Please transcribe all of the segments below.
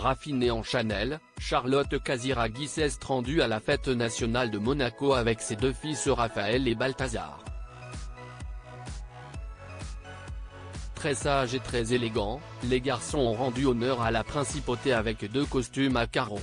Raffinée en Chanel, Charlotte Casiraghi s'est rendue à la fête nationale de Monaco avec ses deux fils Raphaël et Balthazar. Très sages et très élégants, les garçons ont rendu honneur à la principauté avec deux costumes à carreaux.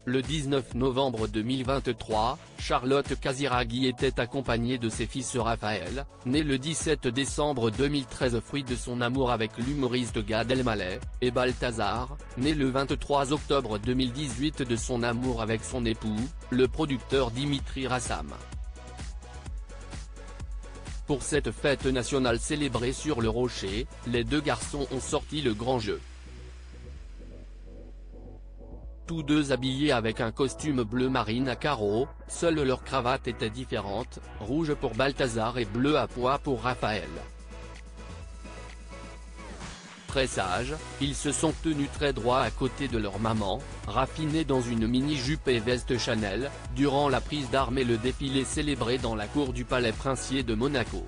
Le 19 novembre 2023, Charlotte Casiraghi était accompagnée de ses fils Raphaël, né le 17 décembre 2013 fruit de son amour avec l'humoriste Gad Elmaleh, et Balthazar, né le 23 octobre 2018 de son amour avec son époux, le producteur Dimitri Rassam. Pour cette fête nationale célébrée sur le Rocher, les deux garçons ont sorti le grand jeu. Tous deux habillés avec un costume bleu marine à carreaux, seule leur cravate était différente, rouge pour Balthazar et bleu à pois pour Raphaël. Très sages, ils se sont tenus très droits à côté de leur maman, raffinée dans une mini-jupe et veste Chanel, durant la prise d'armes et le défilé célébré dans la cour du palais princier de Monaco.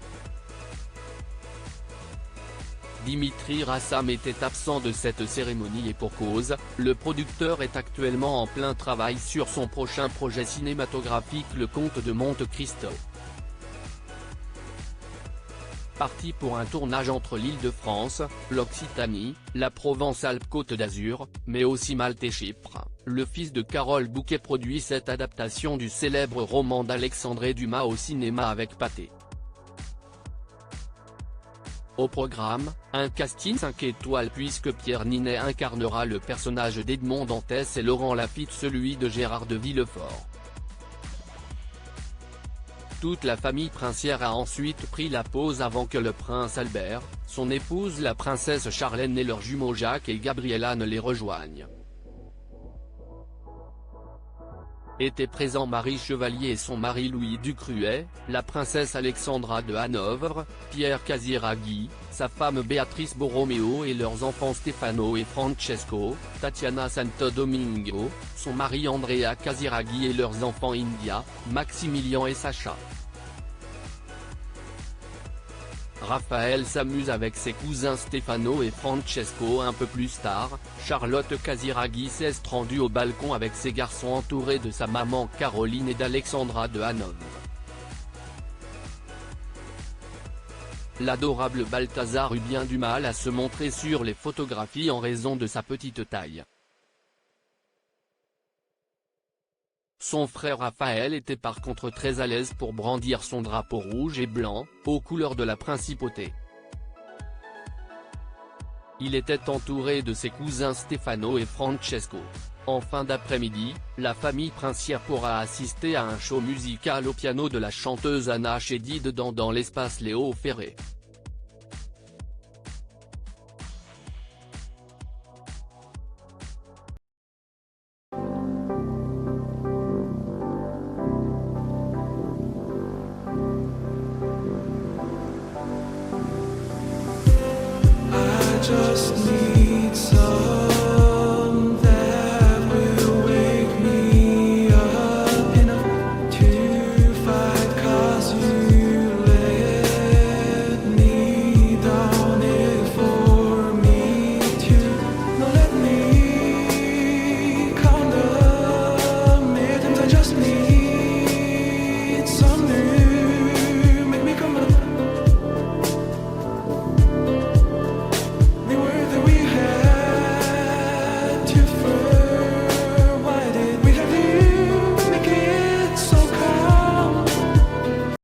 Dimitri Rassam était absent de cette cérémonie et pour cause, le producteur est actuellement en plein travail sur son prochain projet cinématographique Le Comte de Monte Cristo. Parti pour un tournage entre l'Île-de-France, l'Occitanie, la Provence-Alpes-Côte d'Azur, mais aussi Malte et Chypre, le fils de Carole Bouquet produit cette adaptation du célèbre roman d'Alexandre Dumas au cinéma avec Pathé. Au programme, un casting 5 étoiles puisque Pierre Ninet incarnera le personnage d'Edmond Dantès et Laurent Lafitte celui de Gérard de Villefort. Toute la famille princière a ensuite pris la pause avant que le prince Albert, son épouse la princesse Charlène et leurs jumeaux Jacques et Gabriella ne les rejoignent. Étaient présents Marie Chevalier et son mari Louis Ducruet, la princesse Alexandra de Hanovre, Pierre Casiraghi, sa femme Béatrice Borromeo et leurs enfants Stefano et Francesco, Tatiana Santo Domingo, son mari Andrea Casiraghi et leurs enfants India, Maximilian et Sacha. Raphaël s'amuse avec ses cousins Stefano et Francesco un peu plus tard, Charlotte Casiraghi s'est rendue au balcon avec ses garçons entourés de sa maman Caroline et d'Alexandra de Hanovre. L'adorable Balthazar eut bien du mal à se montrer sur les photographies en raison de sa petite taille. Son frère Raphaël était par contre très à l'aise pour brandir son drapeau rouge et blanc, aux couleurs de la principauté. Il était entouré de ses cousins Stefano et Francesco. En fin d'après-midi, la famille princière pourra assister à un show musical au piano de la chanteuse Anna Chédid dans l'espace Léo Ferré. Just